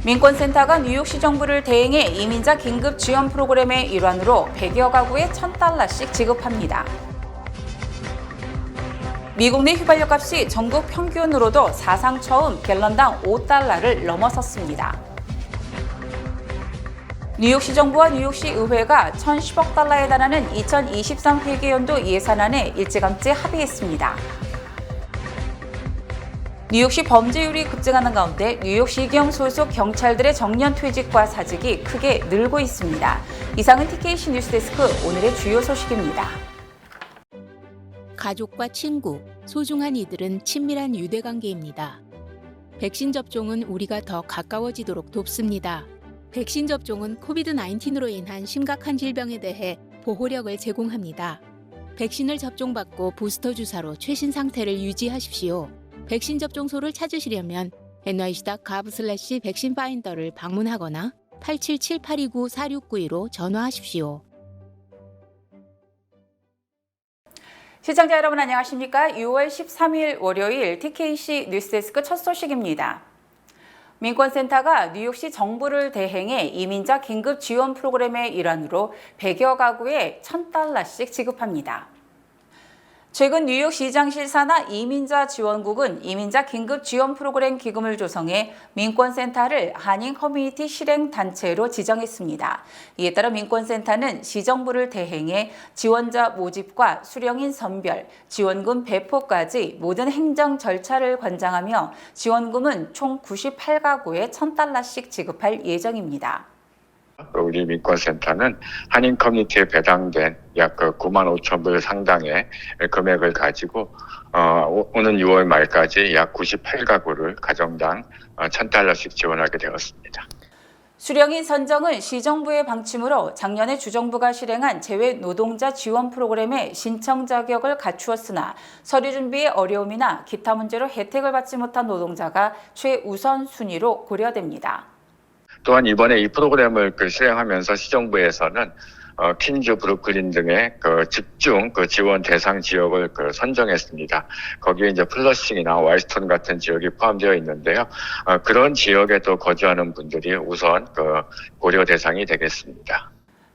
민권센터가 뉴욕시 정부를 대행해 이민자 긴급 지원 프로그램의 일환으로 100여 가구에 $1,000씩 지급합니다. 미국 내 휘발유 값이 전국 평균으로도 사상 처음 갤런당 $5를 넘어섰습니다. 뉴욕시 정부와 뉴욕시 의회가 $1,010에 달하는 2023 회계연도 예산안에 일찌감치 합의했습니다. 뉴욕시 범죄율이 급증하는 가운데 뉴욕시경 소속 경찰들의 정년 퇴직과 사직이 크게 늘고 있습니다. 이상은 TKC 뉴스데스크 오늘의 주요 소식입니다. 가족과 친구, 소중한 이들은 친밀한 유대관계입니다. 백신 접종은 우리가 더 가까워지도록 돕습니다. 백신 접종은 코비드-19로 인한 심각한 질병에 대해 보호력을 제공합니다. 백신을 접종받고 부스터 주사로 최신 상태를 유지하십시오. 백신 접종소를 찾으시려면 nyc.gov/백신파인더를 방문하거나 877-829-4692로 전화하십시오. 시청자 여러분 안녕하십니까? 6월 13일 월요일 TKC 뉴스데스크 첫 소식입니다. 민권센터가 뉴욕시 정부를 대행해 이민자 긴급 지원 프로그램의 일환으로 100여 가구에 $1,000씩 지급합니다. 최근 뉴욕시장실 산하 이민자 지원국은 이민자 긴급 지원 프로그램 기금을 조성해 민권센터를 한인 커뮤니티 실행 단체로 지정했습니다. 이에 따라 민권센터는 시정부를 대행해 지원자 모집과 수령인 선별, 지원금 배포까지 모든 행정 절차를 관장하며 지원금은 총 98가구에 $1,000씩 지급할 예정입니다. 우리 민권센터는 한인 커뮤니티에 배당된 약 9만 5천 불 상당의 금액을 가지고 오는 6월 말까지 약 98가구를 가정당 $1,000씩 지원하게 되었습니다. 수령인 선정은 시정부의 방침으로 작년에 주정부가 실행한 재외 노동자 지원 프로그램의 신청 자격을 갖추었으나 서류 준비에 어려움이나 기타 문제로 혜택을 받지 못한 노동자가 최우선 순위로 고려됩니다. 또한 이번에 이 프로그램을 실행하면서 시정부에서는 퀸즈, 브루클린 등의 집중 지원 대상 지역을 선정했습니다. 거기에 이제 플러싱이나 와이스톤 같은 지역이 포함되어 있는데요. 그런 지역에도 거주하는 분들이 우선 고려 대상이 되겠습니다.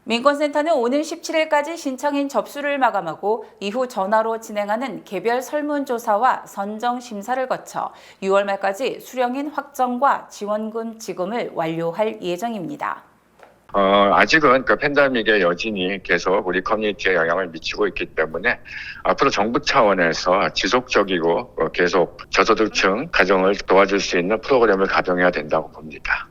민권센터는 오늘 17일까지 신청인 접수를 마감하고 이후 전화로 진행하는 개별 설문조사와 선정 심사를 거쳐 6월 말까지 수령인 확정과 지원금 지급을 완료할 예정입니다. 아직은 팬데믹의 여진이 계속 우리 커뮤니티에 영향을 미치고 있기 때문에 앞으로 정부 차원에서 지속적이고 계속 저소득층 가정을 도와줄 수 있는 프로그램을 가동해야 된다고 봅니다.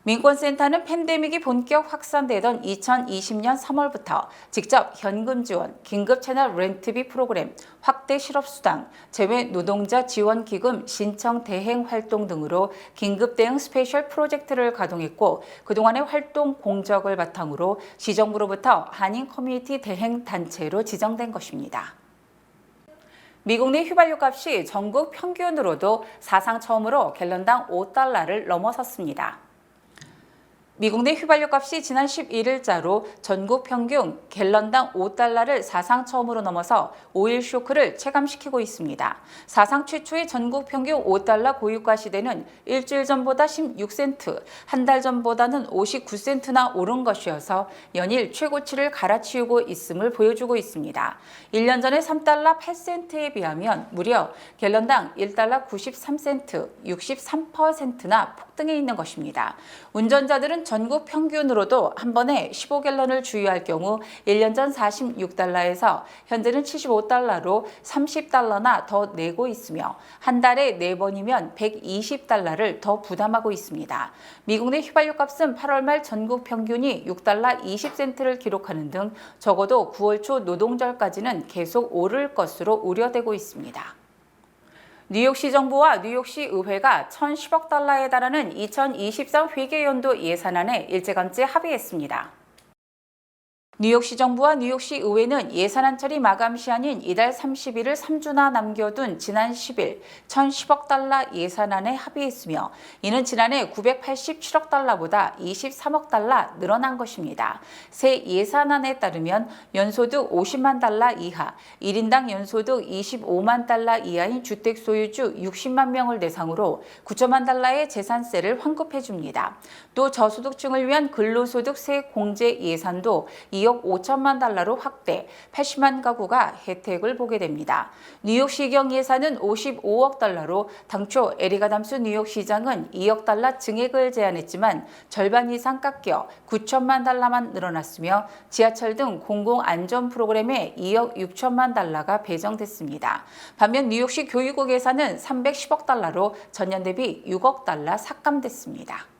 민권센터는 팬데믹이 본격 확산되던 2020년 3월부터 직접 현금 지원, 긴급 채널 렌트비 프로그램, 확대 실업수당, 재외 노동자 지원 기금 신청 대행 활동 등으로 긴급 대응 스페셜 프로젝트를 가동했고 그동안의 활동 공적을 바탕으로 시정부로부터 한인 커뮤니티 대행 단체로 지정된 것입니다. 미국 내 휘발유 값이 전국 평균으로도 사상 처음으로 갤런당 $5를 넘어섰습니다. 미국 내 휘발유 값이 지난 11일자로 전국 평균 갤런당 $5를 사상 처음으로 넘어서 오일 쇼크를 체감시키고 있습니다. 사상 최초의 전국 평균 $5 고유가 시대는 일주일 전보다 16센트, 한 달 전보다는 59센트나 오른 것이어서 연일 최고치를 갈아치우고 있음을 보여주고 있습니다. 1년 전의 $3 8센트에 비하면 무려 갤런당 $1 93센트, 63%나 폭등해 있는 것입니다. 운전자들은 전국 평균으로도 한 번에 15갤런을 주유할 경우 1년 전 $46에서 현재는 $75로 $30나 더 내고 있으며 한 달에 4번이면 $120를 더 부담하고 있습니다. 미국 내 휘발유 값은 8월 말 전국 평균이 $6 20센트를 기록하는 등 적어도 9월 초 노동절까지는 계속 오를 것으로 우려되고 있습니다. 뉴욕시 정부와 뉴욕시 의회가 $1,010에 달하는 2023 회계연도 예산안에 일찌감치 합의했습니다. 뉴욕시 정부와 뉴욕시 의회는 예산안 처리 마감 시한인 이달 30일을 3주나 남겨둔 지난 10일 1,010억 달러 예산안에 합의했으며 이는 지난해 987억 달러보다 23억 달러 늘어난 것입니다. 새 예산안에 따르면 연소득 50만 달러 이하, 1인당 연소득 25만 달러 이하인 주택 소유주 60만 명을 대상으로 9천만 달러의 재산세를 환급해 줍니다. 또 저소득층을 위한 근로소득세 공제 예산도 2억 5천만 달러로 확대, 80만 가구가 혜택을 보게 됩니다. 뉴욕시경 예산은 55억 달러로 당초 에릭 아담스 뉴욕시장은 2억 달러 증액을 제안했지만 절반 이상 깎여 9천만 달러만 늘어났으며 지하철 등 공공안전 프로그램에 2억 6천만 달러가 배정됐습니다. 반면 뉴욕시 교육국 예산은 310억 달러로 전년 대비 6억 달러 삭감됐습니다.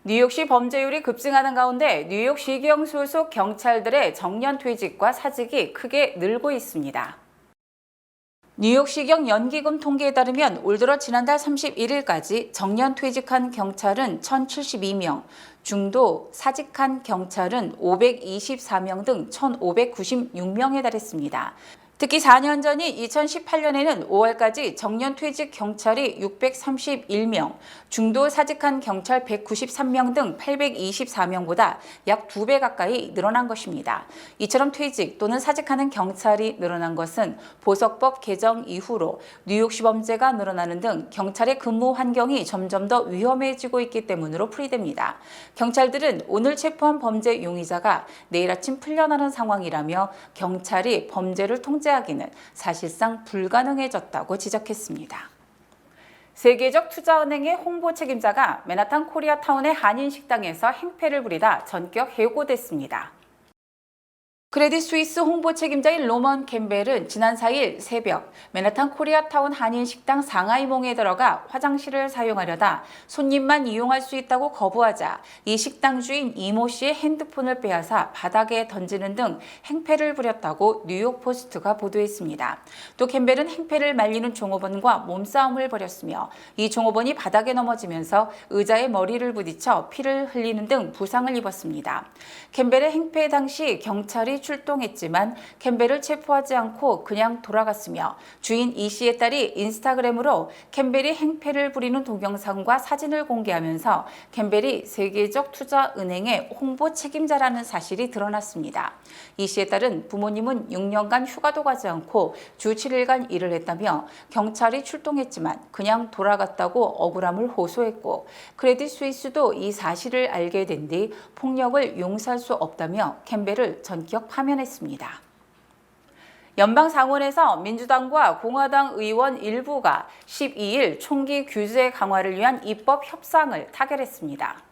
뉴욕시 범죄율이 급증하는 가운데 뉴욕시경 소속 경찰들의 정년 퇴직과 사직이 크게 늘고 있습니다. 뉴욕시경 연기금 통계에 따르면 올 들어 지난달 31일까지 정년 퇴직한 경찰은 1,072명, 중도 사직한 경찰은 524명 등 1,596명에 달했습니다. 특히 4년 전인 2018년에는 5월까지 정년 퇴직 경찰이 631명, 중도 사직한 경찰 193명 등 824명보다 약 2배 가까이 늘어난 것입니다. 이처럼 퇴직 또는 사직하는 경찰이 늘어난 것은 보석법 개정 이후로 뉴욕시 범죄가 늘어나는 등 경찰의 근무 환경이 점점 더 위험해지고 있기 때문으로 풀이됩니다. 경찰들은 오늘 체포한 범죄 용의자가 내일 아침 풀려나는 상황이라며 경찰이 범죄를 통제하기는 사실상 불가능해졌다고 지적했습니다. 세계적 투자은행의 홍보 책임자가 맨하탄 코리아타운의 한인식당에서 행패를 부리다 전격 해고됐습니다. 크레딧 스위스 홍보 책임자인 로먼 캠벨은 지난 4일 새벽 맨하탄 코리아타운 한인식당 상하이몽에 들어가 화장실을 사용하려다 손님만 이용할 수 있다고 거부하자 이 식당 주인 이모 씨의 핸드폰을 빼앗아 바닥에 던지는 등 행패를 부렸다고 뉴욕포스트가 보도했습니다. 또 캠벨은 행패를 말리는 종업원과 몸싸움을 벌였으며 이 종업원이 바닥에 넘어지면서 의자에 머리를 부딪혀 피를 흘리는 등 부상을 입었습니다. 캠벨의 행패 당시 경찰이 출동했지만 캠벨을 체포하지 않고 그냥 돌아갔으며 주인 이 씨의 딸이 인스타그램으로 캠벨이 행패를 부리는 동영상과 사진을 공개하면서 캠벨이 세계적 투자은행의 홍보 책임자라는 사실이 드러났습니다. 이 씨의 딸은 부모님은 6년간 휴가도 가지 않고 주 7일간 일을 했다며 경찰이 출동했지만 그냥 돌아갔다고 억울함을 호소했고 크레딧 스위스도 이 사실을 알게 된 뒤 폭력을 용서할 수 없다며 캠벨을 전격 파면했습니다. 연방상원에서 민주당과 공화당 의원 일부가 12일 총기 규제 강화를 위한 입법 협상을 타결했습니다.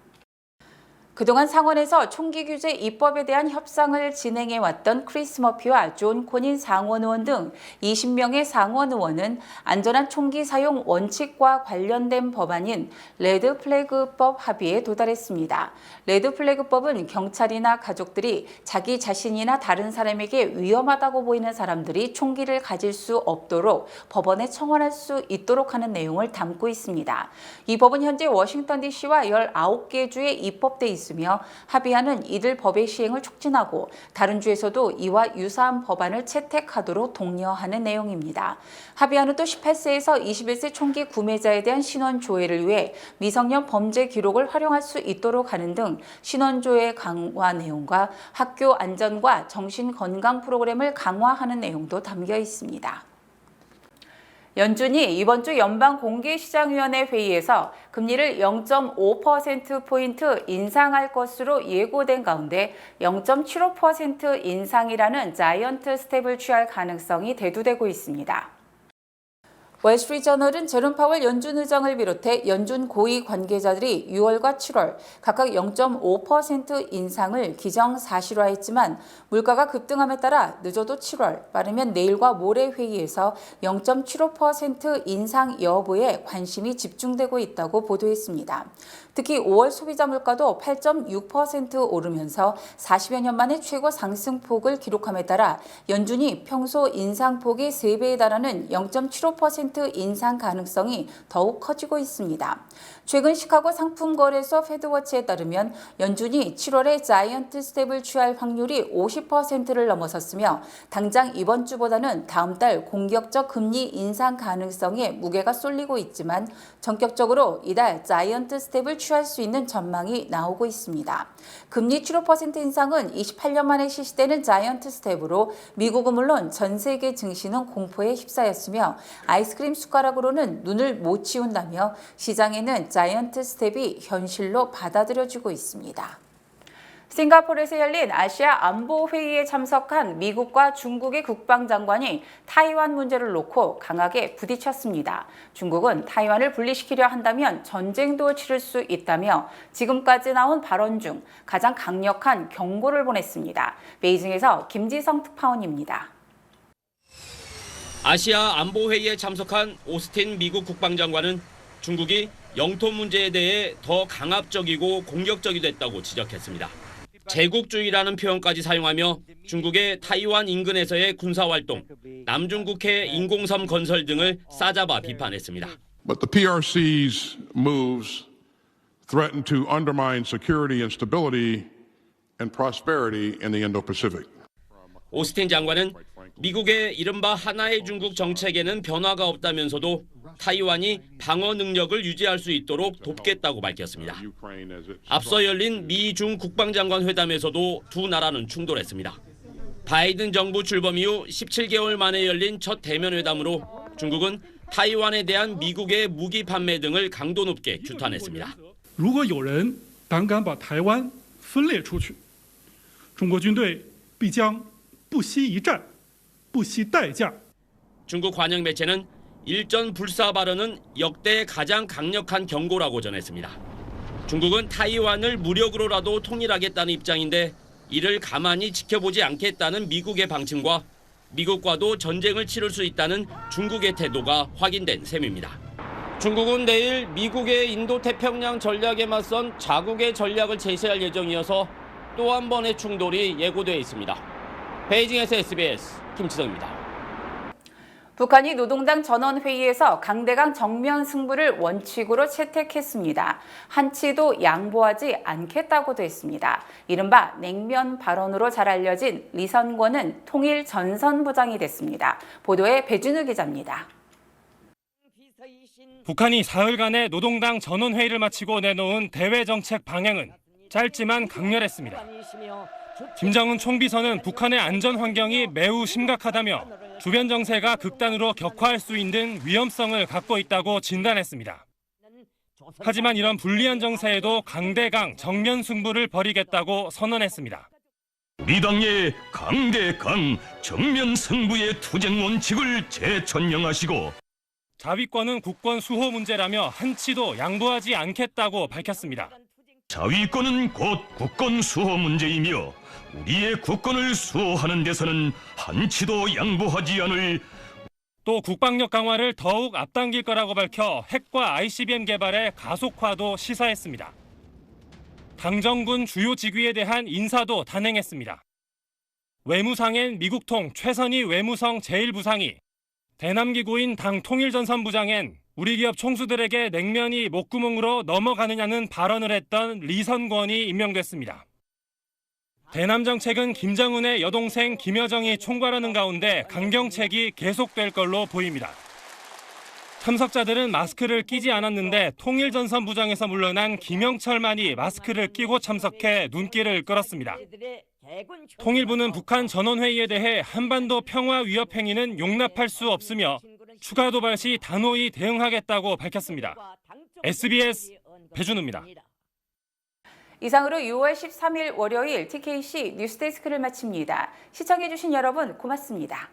그동안 상원에서 총기 규제 입법에 대한 협상을 진행해왔던 크리스 머피와 존 코닌 상원 의원 등 20명의 상원 의원은 안전한 총기 사용 원칙과 관련된 법안인 레드 플래그법 합의에 도달했습니다. 레드 플래그법은 경찰이나 가족들이 자기 자신이나 다른 사람에게 위험하다고 보이는 사람들이 총기를 가질 수 없도록 법원에 청원할 수 있도록 하는 내용을 담고 있습니다. 이 법은 현재 워싱턴 DC와 19개 주에 입법돼 있으며 합의안은 이들 법의 시행을 촉진하고 다른 주에서도 이와 유사한 법안을 채택하도록 독려하는 내용입니다. 합의안은 또 18세에서 21세 총기 구매자에 대한 신원 조회를 위해 미성년 범죄 기록을 활용할 수 있도록 하는 등 신원 조회 강화 내용과 학교 안전과 정신 건강 프로그램을 강화하는 내용도 담겨 있습니다. 연준이 이번 주 연방공개시장위원회 회의에서 금리를 0.5%포인트 인상할 것으로 예고된 가운데 0.75% 인상이라는 자이언트 스텝을 취할 가능성이 대두되고 있습니다. 월스트리트저널은 제롬 파월 연준 의장을 비롯해 연준 고위 관계자들이 6월과 7월 각각 0.5% 인상을 기정사실화했지만 물가가 급등함에 따라 늦어도 7월, 빠르면 내일과 모레 회의에서 0.75% 인상 여부에 관심이 집중되고 있다고 보도했습니다. 특히 5월 소비자 물가도 8.6% 오르면서 40여 년 만에 최고 상승폭을 기록함에 따라 연준이 평소 인상폭이 3배에 달하는 0.75% 7% 인상 가능성이 더욱 커지고 있습니다. 최근 시카고 상품거래소 페드워치에 따르면 연준이 7월에 자이언트 스텝을 취할 확률이 50%를 넘어섰으며 당장 이번 주보다는 다음 달 공격적 금리 인상 가능성에 무게가 쏠리고 있지만 전격적으로 이달 자이언트 스텝을 취할 수 있는 전망이 나오고 있습니다. 금리 7% 인상은 28년 만에 실시되는 자이언트 스텝으로 미국은 물론 전 세계 증시는 공포에 휩싸였으며 아이스크림 숟가락으로는 눈을 못 치운다며 시장에는 자이언트 스텝이 현실로 받아들여지고 있습니다. 싱가포르에서 열린 아시아 안보 회의에 참석한 미국과 중국의 국방장관이 타이완 문제를 놓고 강하게 부딪혔습니다. 중국은 타이완을 분리시키려 한다면 전쟁도 치를 수 있다며 지금까지 나온 발언 중 가장 강력한 경고를 보냈습니다. 베이징에서 김지성 특파원입니다. 아시아 안보회의에 참석한 오스틴 미국 국방장관은 중국이 영토 문제에 대해 더 강압적이고 공격적이 됐다고 지적했습니다. 제국주의라는 표현까지 사용하며 중국의 타이완 인근에서의 군사활동, 남중국해 인공섬 건설 등을 싸잡아 비판했습니다. But the PRC's moves threaten to undermine security and stability and prosperity in the Indo-Pacific. 오스틴 장관은 미국의 이른바 하나의 중국 정책에는 변화가 없다면서도 타이완이 방어 능력을 유지할 수 있도록 돕겠다고 밝혔습니다. 앞서 열린 미중 국방장관 회담에서도 두 나라는 충돌했습니다. 바이든 정부 출범 이후 17개월 만에 열린 첫 대면 회담으로 중국은 타이완에 대한 미국의 무기 판매 등을 강도 높게 규탄했습니다. 如果有人胆敢把台湾分裂出去，中国军队必将不惜一战，不惜代价。 중국 관영 매체는 일전 불사 발언은 역대 가장 강력한 경고라고 전했습니다. 중국은 타이완을 무력으로라도 통일하겠다는 입장인데 이를 가만히 지켜보지 않겠다는 미국의 방침과 미국과도 전쟁을 치를 수 있다는 중국의 태도가 확인된 셈입니다. 중국은 내일 미국의 인도태평양 전략에 맞선 자국의 전략을 제시할 예정이어서 또 한 번의 충돌이 예고돼 있습니다. 베이징에서 SBS 김치성입니다. 북한이 노동당 전원회의에서 강대강 정면 승부를 원칙으로 채택했습니다. 한치도 양보하지 않겠다고도 했습니다. 이른바 냉면 발언으로 잘 알려진 리선권은 통일 전선부장이 됐습니다. 보도에 배준우 기자입니다. 북한이 사흘간의 노동당 전원회의를 마치고 내놓은 대외정책 방향은 짧지만 강렬했습니다. 김정은 총비서는 북한의 안전 환경이 매우 심각하다며 주변 정세가 극단으로 격화할 수 있는 위험성을 갖고 있다고 진단했습니다. 하지만 이런 불리한 정세에도 강대강 정면 승부를 벌이겠다고 선언했습니다. 미당의 강대강 정면 승부의 투쟁 원칙을 재천명하시고 자위권은 국권 수호 문제라며 한치도 양보하지 않겠다고 밝혔습니다. 자위권은 곧 국권 수호 문제이며 우리의 국권을 수호하는 데서는 한치도 양보하지 않을. 또 국방력 강화를 더욱 앞당길 거라고 밝혀 핵과 ICBM 개발의 가속화도 시사했습니다. 당정군 주요 직위에 대한 인사도 단행했습니다. 외무상엔 미국통 최선희 외무성 제1부상이, 대남기구인 당 통일전선부장엔 우리 기업 총수들에게 냉면이 목구멍으로 넘어가느냐는 발언을 했던 리선권이 임명됐습니다. 대남 정책은 김정은의 여동생 김여정이 총괄하는 가운데 강경책이 계속될 걸로 보입니다. 참석자들은 마스크를 끼지 않았는데 통일전선부장에서 물러난 김영철만이 마스크를 끼고 참석해 눈길을 끌었습니다. 통일부는 북한 전원회의에 대해 한반도 평화 위협 행위는 용납할 수 없으며 추가 도발 시 단호히 대응하겠다고 밝혔습니다. SBS 배준우입니다. 이상으로 6월 13일 월요일 TKC 뉴스데스크를 마칩니다. 시청해주신 여러분 고맙습니다.